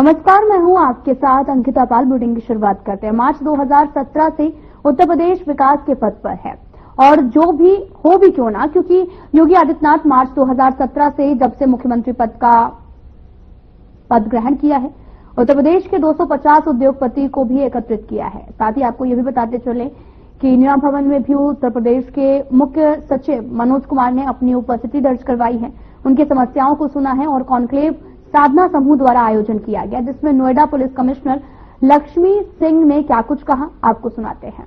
नमस्कार, मैं हूं आपके साथ अंकिता पाल। बुलेटिन की शुरुआत करते हैं। मार्च 2017 से उत्तर प्रदेश विकास के पथ पर है और जो भी हो भी क्यों ना, क्योंकि योगी आदित्यनाथ मार्च 2017 से जब से मुख्यमंत्री पद ग्रहण किया है, उत्तर प्रदेश के 250 उद्योगपति को भी एकत्रित किया है। साथ ही आपको यह भी बताते चले कि नियाम भवन में भी उत्तर प्रदेश के मुख्य सचिव मनोज कुमार ने अपनी उपस्थिति दर्ज करवाई है। उनकी समस्याओं को सुना है और कॉन्क्लेव साधना समूह द्वारा आयोजन किया गया, जिसमें नोएडा पुलिस कमिश्नर लक्ष्मी सिंह ने क्या कुछ कहा, आपको सुनाते हैं।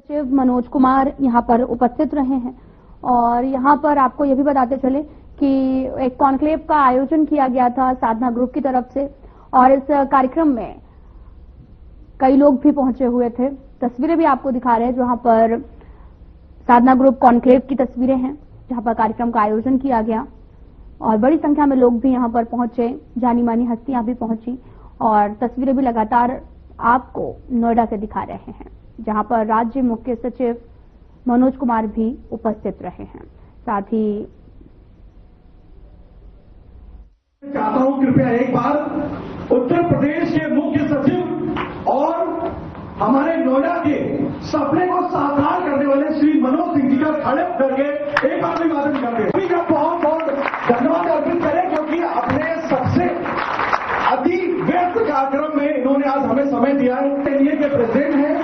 सचिव मनोज कुमार यहां पर उपस्थित रहे हैं और यहां पर आपको यह भी बताते चले कि एक कॉन्क्लेव का आयोजन किया गया था साधना ग्रुप की तरफ से और इस कार्यक्रम में कई लोग भी पहुंचे हुए थे। तस्वीरें भी आपको दिखा रहे हैं जहां पर साधना ग्रुप कॉन्क्लेव की तस्वीरें हैं, जहां पर कार्यक्रम का आयोजन किया गया और बड़ी संख्या में लोग भी यहां पर पहुंचे, जानी मानी हस्तियां भी पहुंची और तस्वीरें भी लगातार आपको नोएडा से दिखा रहे हैं, जहां पर राज्य मुख्य सचिव मनोज कुमार भी उपस्थित रहे हैं। साथ ही चाहता हूं कृपया एक बार उत्तर प्रदेश के मुख्य सचिव और हमारे नोएडा के सपने को साकार करने वाले श्री मनोज सिंह जी का खड़े करके एक बार अभिवादन करते हैं। का बहुत बहुत धन्यवाद अर्पित करें, क्योंकि अपने सबसे अति व्यस्त कार्यक्रम में इन्होंने आज हमें समय दिया है। एनडीए के प्रेसिडेंट हैं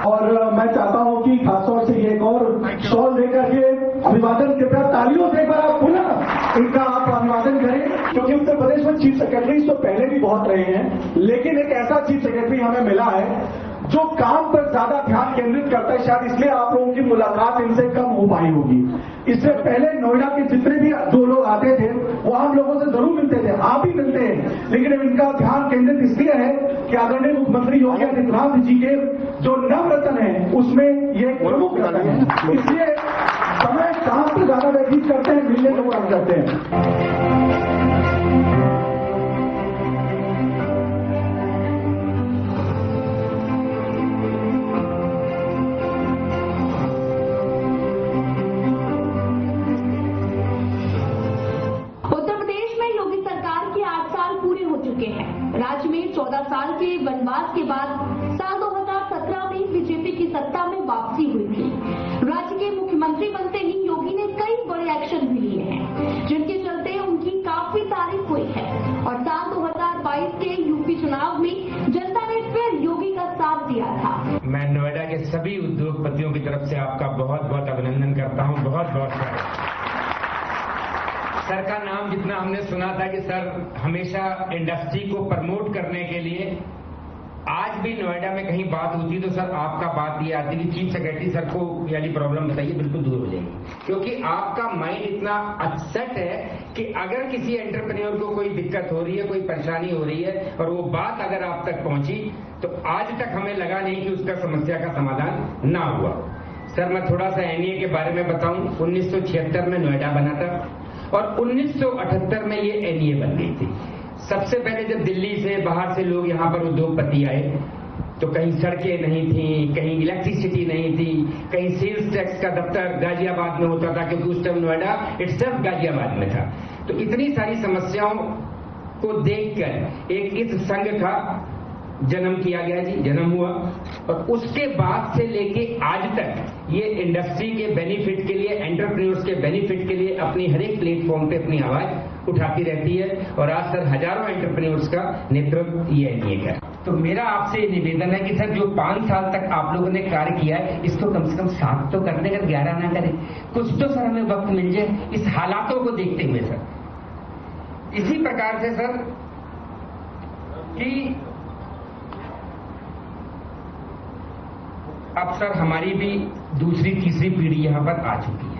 और मैं चाहता हूं कि खासतौर से ये एक और शॉल देकर के अभिवादन कृपया तालियों से एक बार आप पुनः इनका आप अभिवादन करें, क्योंकि उत्तर प्रदेश में चीफ सेक्रेटरी तो पहले भी बहुत रहे हैं, लेकिन एक ऐसा चीफ सेक्रेटरी हमें मिला है जो काम पर ज्यादा ध्यान केंद्रित करता है। शायद इसलिए आप लोगों की मुलाकात इनसे कम हो पाई होगी। इससे पहले नोएडा के जितने भी दो लोग आते थे वो हम लोगों से जरूर मिलते थे, आप भी मिलते हैं, लेकिन अब इनका ध्यान केंद्रित इसलिए है कि आदरणीय मुख्यमंत्री योगी आदित्यनाथ जी के जो नवरत्न है उसमें ये प्रमुख रत्न है। इसलिए समय काम पर ज्यादा व्यतीत करते हैं, मिलने को काम करते हैं। राज्य में 14 साल के वनवास के बाद साल 2017 में बीजेपी की सत्ता में वापसी हुई थी। राज्य के मुख्यमंत्री बनते ही योगी ने कई बड़े एक्शन भी लिए हैं, जिनके चलते उनकी काफी तारीफ हुई है और साल 2022 के यूपी चुनाव में जनता ने फिर योगी का साथ दिया था। मैं नोएडा के सभी उद्योगपतियों की तरफ से आपका बहुत बहुत अभिनंदन करता हूँ। बहुत बहुत सर का नाम जितना हमने सुना था कि सर हमेशा इंडस्ट्री को प्रमोट करने के लिए, आज भी नोएडा में कहीं बात होती तो सर आपका बात ये आती कि चीफ सेक्रेटरी सर को यानी प्रॉब्लम बताइए, बिल्कुल दूर हो जाएगी, क्योंकि आपका माइंड इतना अपसेट है कि अगर किसी एंटरप्रेन्योर को कोई दिक्कत हो रही है, कोई परेशानी हो रही है और वो बात अगर आप तक पहुंची तो आज तक हमें लगा नहीं कि उसका समस्या का समाधान ना हुआ। सर मैं थोड़ा सा एनईए के बारे में बताऊं। 1976 में नोएडा बना था और 1978 में ये एनईए बन गई थी। सबसे पहले जब दिल्ली से बाहर से लोग यहाँ पर उद्योगपति आए तो कहीं सड़कें नहीं थी, कहीं इलेक्ट्रिसिटी नहीं थी, कहीं सेल्स टैक्स का दफ्तर गाजियाबाद में होता था, क्योंकि उस टाइम नोएडा इट्सेल्फ गाजियाबाद में था। तो इतनी सारी समस्याओं को देखकर एक इस संघ का जन्म किया गया जी, जन्म हुआ और उसके बाद से लेके आज तक ये इंडस्ट्री के बेनिफिट के लिए, एंटरप्रेन्योर्स के बेनिफिट के लिए अपनी हर एक प्लेटफॉर्म पे अपनी आवाज उठाती रहती है और आज सर हजारों एंटरप्रेन्योर्स का नेतृत्व ये एनईए का। तो मेरा आपसे निवेदन है कि सर जो 5 साल तक आप लोगों ने कार्य किया है इसको कम से कम 7 तो करने का 11 ना करें, कुछ तो सर हमें वक्त मिल जाए इस हालातों को देखते हुए सर। इसी प्रकार से सर कि अब सर हमारी भी दूसरी तीसरी पीढ़ी यहाँ पर आ चुकी है।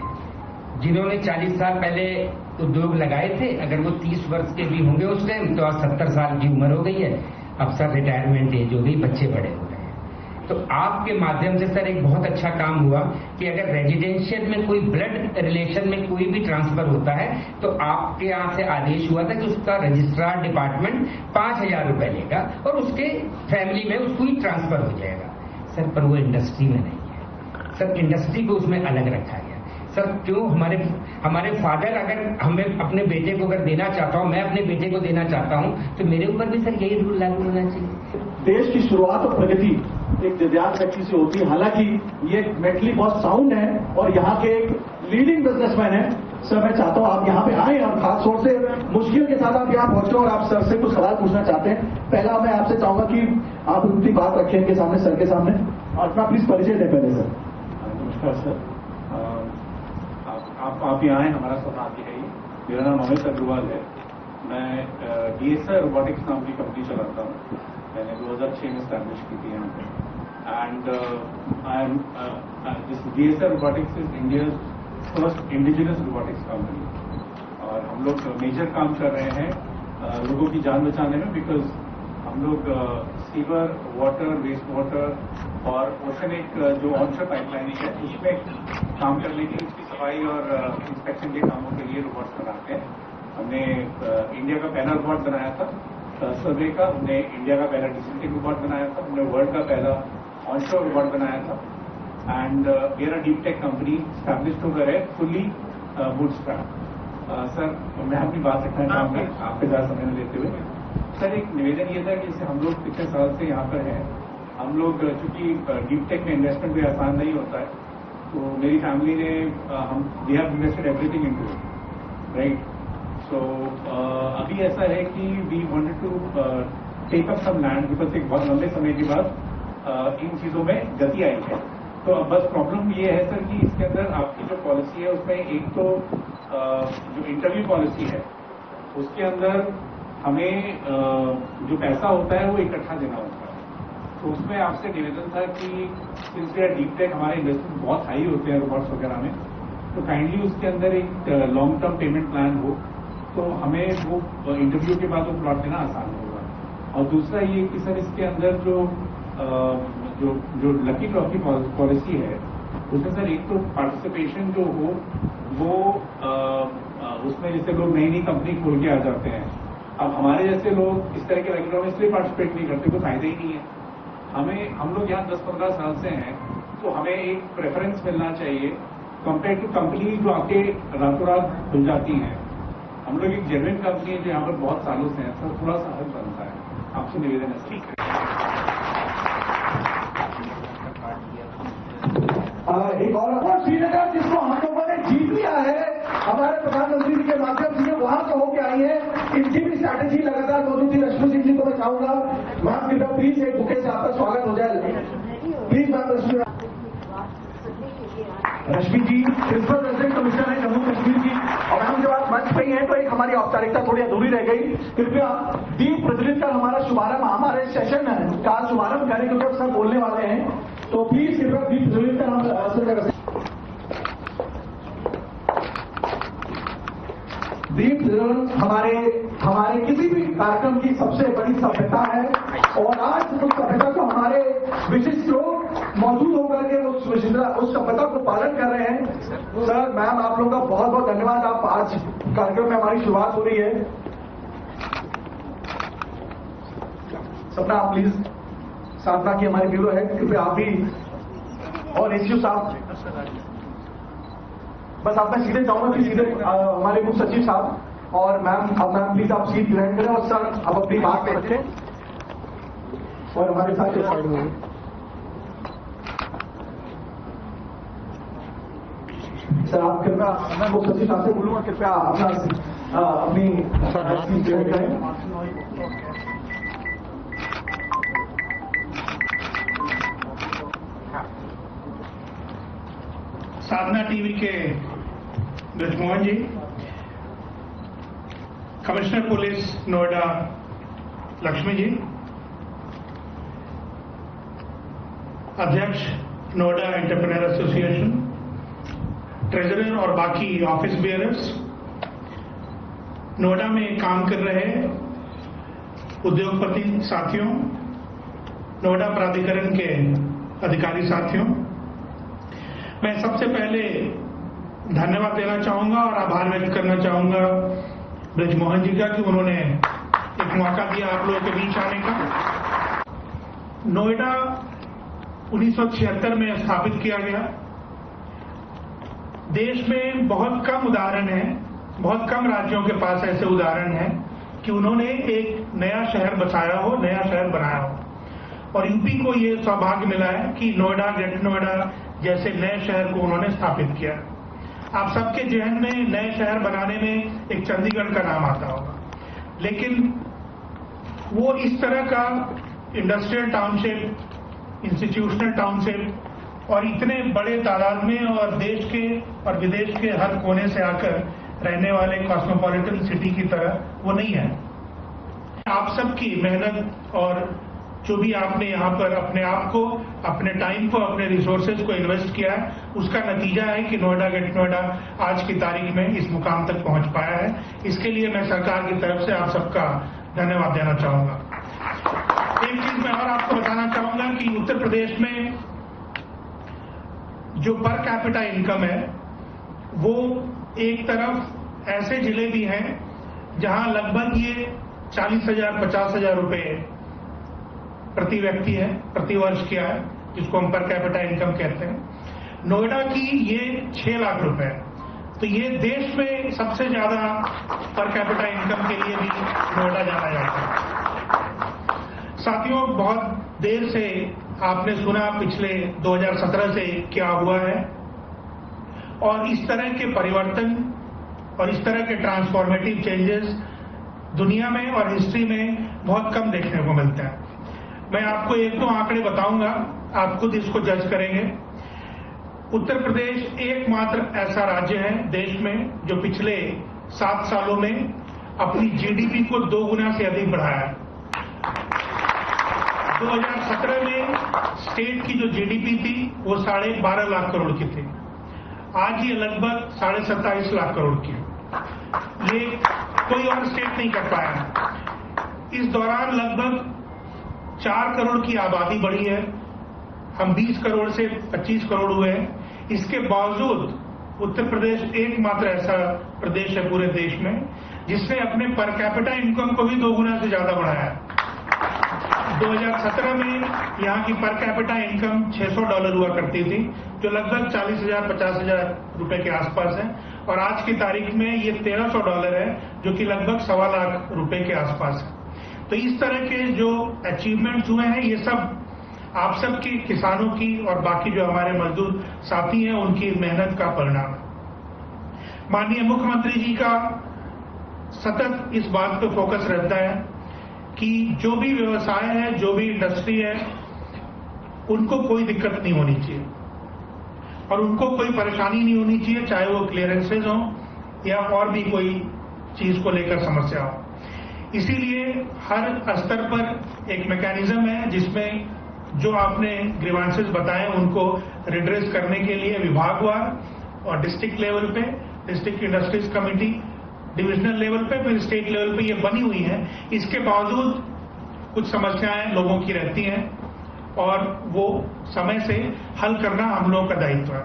जिन्होंने 40 साल पहले उद्योग लगाए थे, अगर वो 30 वर्ष के भी होंगे उस टाइम, तो आज 70 साल की उम्र हो गई है। अब सर रिटायरमेंट एज हो गई, बच्चे बड़े हो रहे हैं। तो आपके माध्यम से सर एक बहुत अच्छा काम हुआ कि अगर रेजिडेंशियल में कोई ब्लड रिलेशन में कोई भी ट्रांसफर होता है तो आपके यहाँ से आदेश हुआ था कि उसका रजिस्ट्रार डिपार्टमेंट 5,000 रुपए लेगा और उसके फैमिली में उसको ही ट्रांसफर हो जाएगा। सर पर वो इंडस्ट्री में नहीं है सर, इंडस्ट्री को उसमें अलग रखा गया। सर क्यों हमारे फादर अगर हमें अपने बेटे को अगर देना चाहता हूं, मैं अपने बेटे को देना चाहता हूं, तो मेरे ऊपर भी सर यही रूल लागू होना चाहिए। देश की शुरुआत और प्रगति एक दिव्यांग व्यक्ति से होती है। हालांकि ये मेंटली बहुत साउंड है और यहाँ के एक लीडिंग बिजनेसमैन है। सर मैं चाहता हूँ आप यहाँ पे आए और खासतौर से मुश्किल के साथ आप यहाँ पहुंचे और आप सर से कुछ सवाल पूछना चाहते हैं। पहला मैं आपसे चाहूंगा कि आप उनकी बात रखें इनके सामने, सर के सामने, और अपना प्लीज परिचय दें पहले सर। नमस्कार सर, आप यहाँ आए, हमारा सौभाग्य है। मेरा नाम अमित अग्रवाल है। मैं DSR रोबोटिक्स नाम की कंपनी चलाता हूँ। मैंने 2006 में स्टैब्लिश की थी यहाँ पे। And this DSR robotics is India's first indigenous robotics company. और हम लोग मेजर काम कर रहे हैं लोगों की जान बचाने में, बिकॉज हम लोग सीवर, वाटर, वेस्ट वाटर और ओशनिक जो ऑनशोर पाइपलाइनिंग है उसमें काम करने के लिए, उसकी सफाई और इंस्पेक्शन के कामों के लिए रोबोट्स बनाते हैं। हमने इंडिया का पहला रोबोट बनाया था सर्वे का, हमने इंडिया का पहला डिस्ट्रिक्टिंग रोबोट बनाया था, हमने वर्ल्ड का पहला ऑनशोर रोबोट बनाया था। एंड मेरा डीप टेक कंपनी स्टैब्लिश्ड होकर है फुल्ली बूटस्ट्रैप। सर मैं अपनी बात रखना चाहूंगा आपके ज्यादा समय लेते हुए। सर एक निवेदन ये था कि जैसे हम लोग पिछले साल से यहाँ पर हैं, हम लोग चूंकि डीप टेक में इन्वेस्टमेंट भी आसान नहीं होता है, तो मेरी फैमिली ने we have invested everything into it, right. So अभी ऐसा है कि we wanted to take up some land, because एक बहुत लंबे समय के बाद इन चीजों में गति आई है। तो अब बस प्रॉब्लम ये है सर कि इसके अंदर आपकी जो पॉलिसी है उसमें एक तो जो इंटरव्यू पॉलिसी है उसके अंदर हमें जो पैसा होता है वो इकट्ठा देना होता है। तो उसमें आपसे निवेदन था कि since we are deep tech, हमारे इन्वेस्टमेंट बहुत हाई होते हैं रोबोट्स वगैरह में, तो काइंडली उसके अंदर एक लॉन्ग टर्म पेमेंट प्लान हो, तो हमें वो इंटरव्यू के बाद वो प्लॉट देना आसान होगा। और दूसरा ये कि सर इसके अंदर जो लकी ड्रॉ की पॉलिसी है उसमें सर एक तो पार्टिसिपेशन जो हो वो उसमें जैसे लोग नई नई कंपनी खोल के आ जाते हैं। अब हमारे जैसे लोग इस तरह के लकी ड्रॉ में इसलिए पार्टिसिपेट नहीं करते, कोई फायदा ही नहीं है। हम लोग यहाँ 10-15 साल से हैं, तो हमें एक प्रेफरेंस मिलना चाहिए कंपेयर टू कंपनी जो आके रातों रात खुल जाती हैं। हम लोग एक जेन्युइन कंपनी है जो यहाँ पर बहुत सालों से है, सर थोड़ा सा हल बनता है। आपसे निवेदन है। ठीक है। एक और श्रीनगर जिसको हम लोगों ने जीत लिया है हमारे प्रधानमंत्री जी के माध्यम से, वहां से होके आई है, इनकी भी स्ट्रैटेजी लगातार मौजूद थी। रश्मि सिंह जी को मैं चाहूंगा मैम कृपया प्लीज एक बुके से आपका स्वागत हो जाए। Please ma'am Rashmi ji principal resident commissioner है जम्मू कश्मीर की, और मैम जब आप मंच पे ही हैं तो एक हमारी औपचारिकता थोड़ी अधूरी रह गई। कृपया दीप प्रज्वलित कर हमारा शुभारंभ, हमारे सेशन का शुभारंभ करें, क्योंकि सब बोलने वाले हैं। तो प्लीज कृपया दीप प्रज्वलित कर हम दीप हमारे किसी भी कार्यक्रम की सबसे बड़ी सभ्यता है, और आज उस सभ्यता को हमारे विशिष्ट लोग मौजूद होकर के उस सभ्यता को पालन कर रहे हैं। सर मैम आप लोगों का बहुत बहुत धन्यवाद। आप आज कार्यक्रम में हमारी शुरुआत हो रही है। सपना आप प्लीज, साधना की हमारी ब्यूरो है, कृपया आप भी, और एसयू साहब बस आप मैं सीधे जाऊंगा कि सीधे हमारे मुख्य सचिव साहब और मैम, अब मैम प्लीज आप सीट ग्रहण करें और सर अब अपनी बात में रखें और हमारे साथ सर आप कृपया, मैं मुख्य सचिव साहब से बोलूंगा कृपया अपनी सीट ग्रहण करें। साधना टीवी के ब्रजमोहन जी, कमिश्नर पुलिस नोएडा लक्ष्मी जी, अध्यक्ष नोएडा एंटरप्रेन्योर एसोसिएशन, ट्रेजरर और बाकी ऑफिस बेयरर्स, नोएडा में काम कर रहे उद्योगपति साथियों, नोएडा प्राधिकरण के अधिकारी साथियों, मैं सबसे पहले धन्यवाद देना चाहूंगा और आभार व्यक्त करना चाहूंगा ब्रजमोहन जी का कि उन्होंने एक मौका दिया आप लोगों के बीच आने का। नोएडा 1976 में स्थापित किया गया। देश में बहुत कम उदाहरण है, बहुत कम राज्यों के पास ऐसे उदाहरण हैं कि उन्होंने एक नया शहर बसाया हो, नया शहर बनाया हो। और यूपी को ये सौभाग्य मिला है कि नोएडा, ग्रेटर नोएडा जैसे नए शहर को उन्होंने स्थापित किया। आप सबके जहन में नए शहर बनाने में एक चंडीगढ़ का नाम आता होगा, लेकिन वो इस तरह का इंडस्ट्रियल टाउनशिप, इंस्टीट्यूशनल टाउनशिप और इतने बड़े तादाद में और देश के और विदेश के हर कोने से आकर रहने वाले कॉस्मोपॉलिटन सिटी की तरह वो नहीं है। आप सबकी मेहनत और जो भी आपने यहाँ पर अपने आप को, अपने टाइम को, अपने रिसोर्सेज को इन्वेस्ट किया है, उसका नतीजा है कि नोएडा ग्रेटर नोएडा आज की तारीख में इस मुकाम तक पहुंच पाया है। इसके लिए मैं सरकार की तरफ से आप सबका धन्यवाद देना चाहूंगा। एक चीज मैं और आपको बताना चाहूंगा कि उत्तर प्रदेश में जो पर कैपिटा इनकम है वो एक तरफ ऐसे जिले भी हैं जहां लगभग ये 40,000 50,000 रुपए प्रति व्यक्ति है, प्रति वर्ष किया है, जिसको हम पर कैपिटा इनकम कहते हैं। नोएडा की ये 6 लाख रुपए है, तो ये देश में सबसे ज्यादा पर कैपिटा इनकम के लिए भी नोएडा जाना जाता है। साथियों, बहुत देर से आपने सुना पिछले 2017 से क्या हुआ है और इस तरह के परिवर्तन और इस तरह के ट्रांसफॉर्मेटिव चेंजेस दुनिया में और हिस्ट्री में बहुत कम देखने को मिलते हैं। मैं आपको 1-2 आंकड़े बताऊंगा, आप खुद इसको जज करेंगे। उत्तर प्रदेश एकमात्र ऐसा राज्य है देश में जो पिछले 7 सालों में अपनी जीडीपी को 2 गुना से अधिक बढ़ाया है। 2017 में स्टेट की जो जीडीपी थी वो 12.5 लाख करोड़ की थी, आज ये लगभग 27.5 लाख करोड़ की है। ये कोई और स्टेट नहीं कर पाया। इस दौरान लगभग 4 करोड़ की आबादी बढ़ी है, हम 20 करोड़ से 25 करोड़ हुए हैं। इसके बावजूद उत्तर प्रदेश एकमात्र ऐसा प्रदेश है पूरे देश में जिसने अपने पर कैपिटा इनकम को भी 2 गुना से ज्यादा बढ़ाया है। 2017 में यहाँ की पर कैपिटा इनकम $600 हुआ करती थी, जो लगभग 40,000 50,000 रुपए के आसपास है, और आज की तारीख में ये $1,300 है, जो कि लगभग 1.25 लाख रुपए के आसपास है। तो इस तरह के जो अचीवमेंट्स हुए हैं ये सब आप सबकी, किसानों की और बाकी जो हमारे मजदूर साथी हैं उनकी मेहनत का परिणाम है। माननीय मुख्यमंत्री जी का सतत इस बात पर फोकस रहता है कि जो भी व्यवसाय है, जो भी इंडस्ट्री है, उनको कोई दिक्कत नहीं होनी चाहिए और उनको कोई परेशानी नहीं होनी चाहिए, चाहे वो क्लियरेंसेज हो या और भी कोई चीज को लेकर समस्या हो। इसीलिए हर स्तर पर एक मैकेनिज्म है जिसमें जो आपने ग्रीवांसेस बताए उनको रिड्रेस करने के लिए विभागवार और डिस्ट्रिक्ट लेवल पे district industries committee, divisional level पे, फिर स्टेट लेवल पे ये बनी हुई है। इसके बावजूद कुछ समस्याएं लोगों की रहती हैं और वो समय से हल करना हम लोगों का दायित्व है।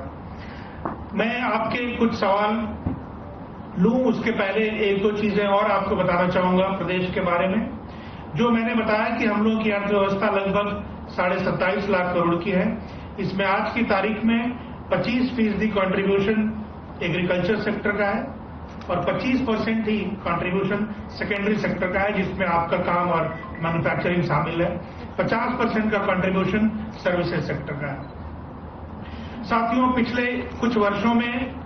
मैं आपके कुछ सवाल लूं, उसके पहले 1-2 चीजें और आपको बताना चाहूंगा प्रदेश के बारे में। जो मैंने बताया कि हम लोगों की अर्थव्यवस्था लगभग 27.5 लाख करोड़ की है। इसमें आज की तारीख में 25% कंट्रीब्यूशन एग्रीकल्चर सेक्टर का है और 25% ही कंट्रीब्यूशन सेकेंडरी सेक्टर का है, जिसमें आपका काम और मैन्युफैक्चरिंग शामिल है। 50% का कंट्रीब्यूशन सर्विसेज सेक्टर का है। साथियों, पिछले कुछ वर्षों में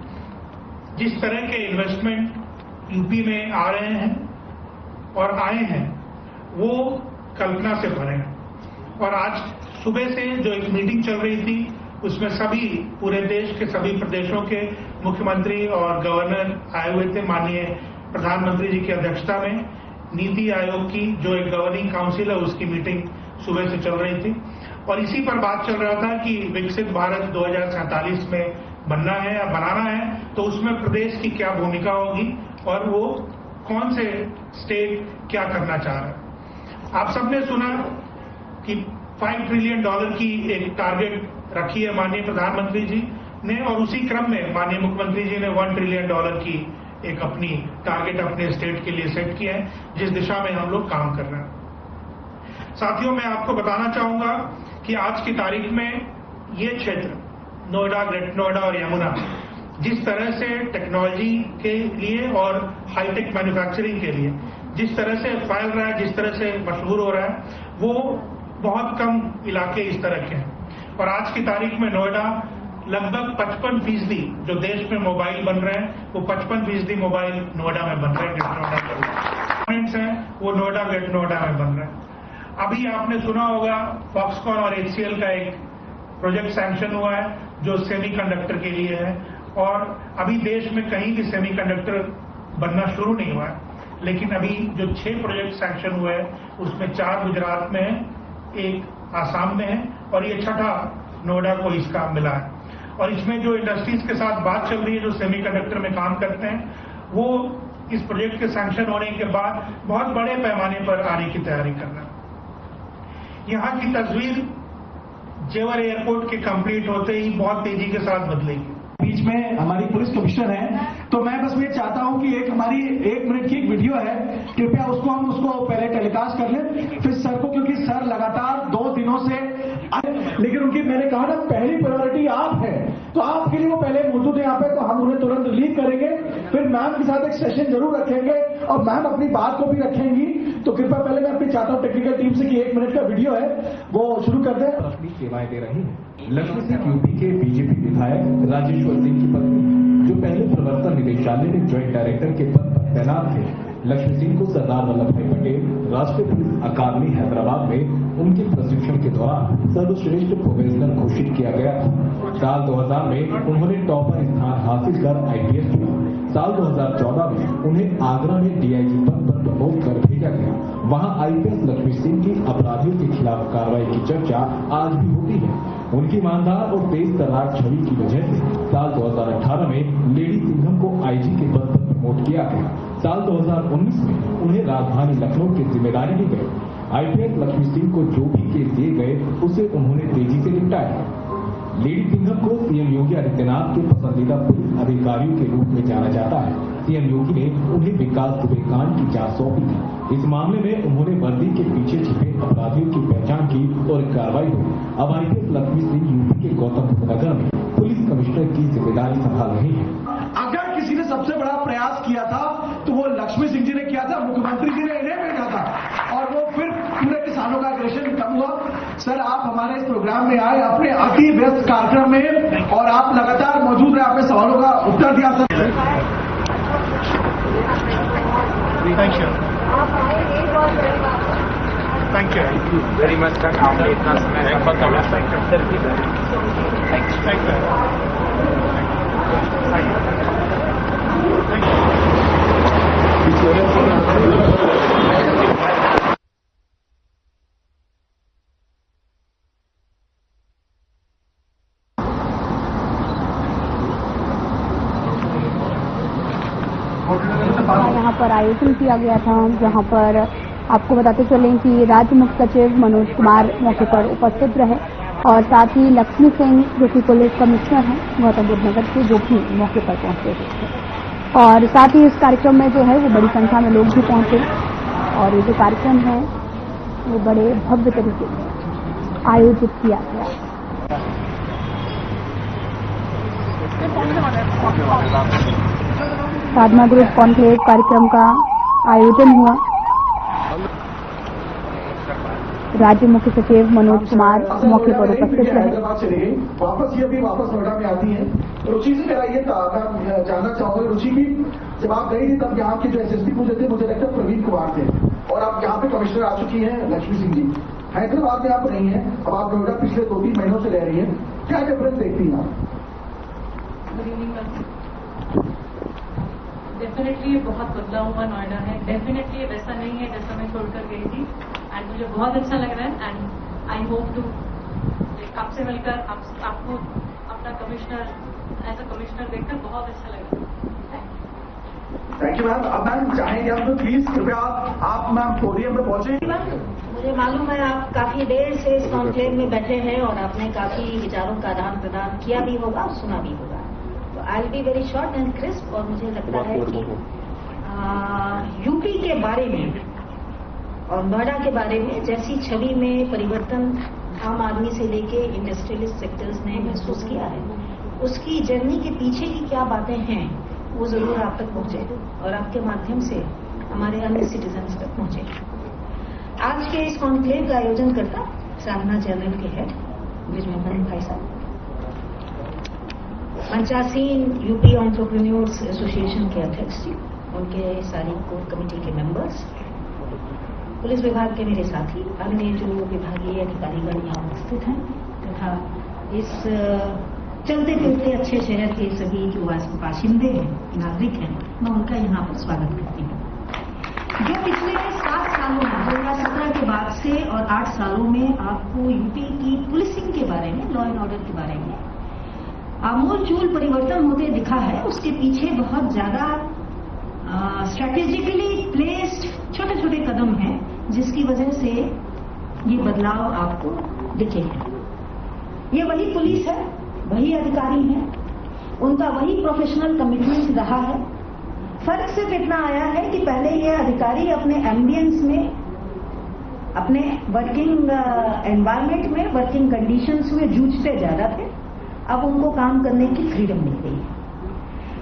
जिस तरह के इन्वेस्टमेंट यूपी में आ रहे हैं और आए हैं वो कल्पना से भरे हैं। और आज सुबह से जो एक मीटिंग चल रही थी उसमें सभी, पूरे देश के सभी प्रदेशों के मुख्यमंत्री और गवर्नर आए हुए थे। माननीय प्रधानमंत्री जी की अध्यक्षता में नीति आयोग की जो एक गवर्निंग काउंसिल है उसकी मीटिंग सुबह से चल रही थी और इसी पर बात चल रहा था कि विकसित भारत 2047 में बनना है या बनाना है तो उसमें प्रदेश की क्या भूमिका होगी और वो कौन से स्टेट क्या करना चाह रहा है। आप सबने सुना कि $5 ट्रिलियन की एक टारगेट रखी है माननीय प्रधानमंत्री जी ने, और उसी क्रम में माननीय मुख्यमंत्री जी ने $1 ट्रिलियन की एक अपनी टारगेट अपने स्टेट के लिए सेट किया है, जिस दिशा में हम लोग काम कर रहे हैं। साथियों, मैं आपको बताना चाहूंगा कि आज की तारीख में ये क्षेत्र नोएडा, ग्रेटर नोएडा और यमुना जिस तरह से टेक्नोलॉजी के लिए और हाईटेक मैन्युफैक्चरिंग के लिए जिस तरह से फैल रहा है, जिस तरह से मशहूर हो रहा है, वो बहुत कम इलाके इस तरह के हैं। और आज की तारीख में नोएडा लगभग 55% जो देश में मोबाइल बन रहे हैं वो 55% मोबाइल नोएडा में बन रहे हैं। ग्रेटर नोएडा हैं वो नोएडा, ग्रेटर नोएडा में बन रहे हैं। अभी आपने सुना होगा फॉक्सकॉन और HCL का एक प्रोजेक्ट सैंक्शन हुआ है जो सेमीकंडक्टर के लिए है, और अभी देश में कहीं भी सेमीकंडक्टर बनना शुरू नहीं हुआ है। लेकिन अभी जो 6 प्रोजेक्ट सैंक्शन हुए हैं उसमें 4 गुजरात में है, 1 आसाम में है और ये 6ठा नोएडा को इसका मिला है। और इसमें जो इंडस्ट्रीज के साथ बात चल रही है जो सेमीकंडक्टर में काम करते हैं, वो इस प्रोजेक्ट के सैंक्शन होने के बाद बहुत बड़े पैमाने पर आने की तैयारी कर रहे हैं। यहाँ की तस्वीर जेवर एयरपोर्ट के कंप्लीट होते ही बहुत तेजी के साथ बदलेगी। बीच में हमारी पुलिस कमिश्नर है, तो मैं बस ये चाहता हूं कि एक हमारी 1 मिनट की एक वीडियो है, कृपया हम उसको पहले टेलीकास्ट कर लें, फिर सर को, क्योंकि सर लगातार 2 दिनों से लेकिन उनकी, मैंने कहा ना, पहली प्रायोरिटी आप है, तो आपके लिए वो पहले मौजूद है यहाँ पे, तो हम उन्हें तुरंत रिलीज करेंगे। फिर मैम के साथ एक सेशन जरूर रखेंगे और मैम अपनी बात को भी रखेंगी। तो कृपया पहले मैं अपनी चाहता हूँ टेक्निकल टीम से कि 1 मिनट का वीडियो है वो शुरू कर दें। अपनी सेवाएं दे रही हैं। लक्ष्मी सिंह यूपी के बीजेपी विधायक राजेश्वर सिंह की पत्नी, जो पहले प्रवर्तन निदेशालय में ज्वाइंट डायरेक्टर के पद पर तैनात थे। लक्ष्मी सिंह को सरदार वल्लभ भाई पटेल राष्ट्रीय पुलिस अकादमी हैदराबाद में उनके प्रशिक्षण के दौरान सर्वश्रेष्ठ प्रोफेशनल घोषित किया गया था। साल 2000 में उन्होंने टॉपर स्थान हासिल कर IPS चुना। साल 2014 में उन्हें आगरा में DIG पद पर प्रमोट कर भेजा गया। वहां IPS लक्ष्मी सिंह की अपराधियों के खिलाफ कार्रवाई की चर्चा आज भी होती है। उनकी ईमानदार और तेज तर्रार छवि की वजह से साल 2018 में लेडी सिंघम को IG के पद पर प्रमोट किया गया। साल 2019 में उन्हें राजधानी लखनऊ की जिम्मेदारी दी गई। IPS लक्ष्मी सिंह को जो भी केस दिए गए उसे उन्होंने तेजी से निपटाया। लेडी सिंघम को CM योगी आदित्यनाथ के पसंदीदा पुलिस अधिकारियों के रूप में जाना जाता है। CM योगी ने उन्हें विकास दुबे कांड की जांच सौंपी थी। इस मामले में उन्होंने वर्दी के पीछे छिपे अपराधियों की पहचान की और कार्रवाई हुई। अब IPS लक्ष्मी सिंह यूपी के गौतम बुद्ध नगर में पुलिस कमिश्नर की जिम्मेदारी संभाल रही है। अगर किसी ने सबसे बड़ा प्रयास किया था तो वो लक्ष्मी सिंह जी ने किया था, मुख्यमंत्री जी ने इन्हें भेजा था और वो फिर पूरे किसानों का अग्रेशन कम हुआ। सर, आप हमारे इस प्रोग्राम में आए अपने अति व्यस्त कार्यक्रम में और आप लगातार मौजूद रहे, आपने सवालों का उत्तर दिया। Sir, thank you very much sir, आपने इतना यहाँ पर आयोजन किया गया था, जहाँ पर आपको बताते चलें कि राज्य मुख्य सचिव मनोज कुमार मौके पर उपस्थित रहे और साथ ही लक्ष्मी सिंह जो कि पुलिस कमिश्नर हैं गौतम बुद्ध नगर से, जो भी मौके पर पहुंचे थे। और साथ ही इस कार्यक्रम में जो है वो बड़ी संख्या में लोग भी पहुंचे और ये जो कार्यक्रम है वो बड़े भव्य तरीके से आयोजित किया गया। साधना ग्रुप कॉन्क्लेव कार्यक्रम का आयोजन हुआ। राज्य मुख्य सचिव मनोज कुमार मौके पर उपस्थित रहे। हैदराबाद चली गई, वापस ये भी वापस नोएडा में आती है। रुचि से मेरा ये था, मैं जानना चाहूंगा रुचि की, जब आप गई थी तब यहाँ के जो SSP मुझे थे, मुझे लगता है प्रवीण कुमार थे, और आप यहाँ पे कमिश्नर आ चुकी हैं लक्ष्मी सिंह जी। हैदराबाद में आप रही हैं, अब आप नोएडा पिछले 2-3 महीनों से रह रही हैं, क्या डिफरेंस देखती हैं आप? डेफिनेटली ये बहुत बदला हुआ नोएडा है। डेफिनेटली वैसा नहीं है जैसा मैं छोड़कर गई थी, एंड मुझे बहुत अच्छा लग रहा है एंड आई होप टू आपसे मिलकर आपको अपना कमिश्नर एज अ कमिश्नर देखकर बहुत अच्छा लगा। Thank you ma'am. अब मैम चाहेंगे हम तो प्लीज कृपया आप मैम पोडियम पे पहुंचे। मुझे मालूम है आप काफी देर से इस कॉन्क्लेव में बैठे हैं और आपने काफी विचारों का आदान प्रदान किया भी होगा और सुना भी होगा। तो I will be very short and crisp. और मुझे लगता है कि यूपी के बारे में और नोएडा के बारे में जैसी छवि में परिवर्तन आम आदमी से लेके इंडस्ट्रियलिस्ट सेक्टर्स ने महसूस किया है, उसकी जर्नी के पीछे की क्या बातें हैं वो जरूर आप तक पहुंचे और आपके माध्यम से हमारे अन्य सिटीजन्स तक पहुंचे। आज के इस कॉन्क्लेव का आयोजन करता साधना चैनल के हेड ब्रिजमोहन भाई साहब, पंचासीन यूपी एंटरप्रेन्योर्स एसोसिएशन के अध्यक्ष जी, उनके सारी कोर कमेटी के मेंबर्स, पुलिस विभाग के मेरे साथी, अन्य जो विभागीय अधिकारीगण यहाँ उपस्थित हैं तथा इस चलते फिरते अच्छे शहर के सभी जो बाशिंदे हैं, नागरिक हैं, मैं उनका यहाँ पर स्वागत करती हूँ। जो पिछले 7 सालों में 2017 के बाद से और 8 सालों में आपको यूपी की पुलिसिंग के बारे में, लॉ एंड ऑर्डर के बारे में आमूलचूल परिवर्तन होते दिखा है, उसके पीछे बहुत ज्यादा स्ट्रेटेजिकली प्लेस्ड छोटे छोटे कदम हैं जिसकी वजह से ये बदलाव आपको दिखे हैं। ये वही पुलिस है, वही अधिकारी हैं, उनका वही प्रोफेशनल कमिटमेंट रहा है। फर्क सिर्फ इतना आया है कि पहले ये अधिकारी अपने एम्बियंस में, अपने वर्किंग एनवायरनमेंट में, वर्किंग कंडीशंस में जूझते ज्यादा थे। अब उनको काम करने की फ्रीडम मिल गई है।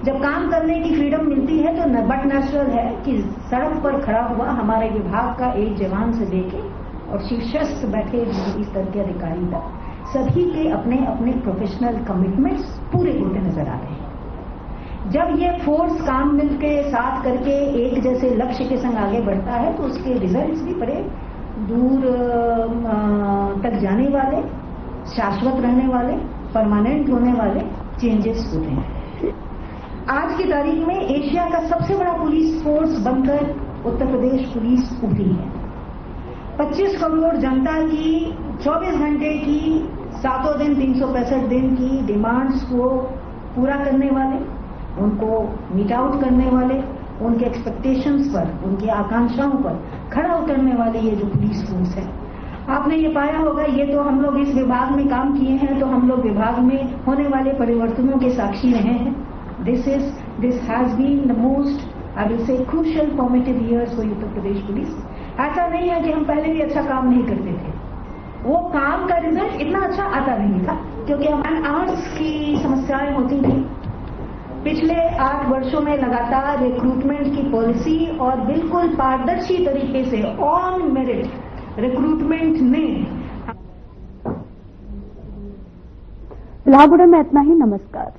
जब काम करने की फ्रीडम मिलती है तो बट नेचुरल है कि सड़क पर खड़ा हुआ हमारे विभाग का एक जवान से लेके और शीर्षस्थ बैठे इस तरह के अधिकारी तक सभी के अपने अपने प्रोफेशनल कमिटमेंट्स पूरे होते नजर आ रहे हैं। जब ये फोर्स काम मिलके साथ करके एक जैसे लक्ष्य के संग आगे बढ़ता है तो उसके रिजल्ट्स भी बड़े दूर तक जाने वाले, शाश्वत रहने वाले, परमानेंट होने वाले चेंजेस होते हैं। आज की तारीख में एशिया का सबसे बड़ा पुलिस फोर्स बनकर उत्तर प्रदेश पुलिस उभरी है। 25 करोड़ जनता की 24 घंटे की 7 दिन 365 दिन की डिमांड्स को पूरा करने वाले, उनको मीट आउट करने वाले, उनके एक्सपेक्टेशंस पर, उनकी आकांक्षाओं पर खड़ा उतरने वाले ये जो पुलिस फोर्स है। आपने ये पाया होगा, ये तो हम लोग इस विभाग में काम किए हैं तो हम लोग विभाग में होने वाले परिवर्तनों के साक्षी रहे हैं। This has been the most, I will say, crucial formative years for Uttar Pradesh police. ऐसा नहीं है कि हम पहले भी अच्छा काम नहीं करते थे, वो काम का रिजल्ट इतना अच्छा आता नहीं था क्योंकि हमारे आर्ट्स की समस्याएं होती थी। पिछले 8 वर्षों में लगातार रिक्रूटमेंट की पॉलिसी और बिल्कुल पारदर्शी तरीके से ऑन मेरिट रिक्रूटमेंट ने। फिलहाल में इतना ही। नमस्कार।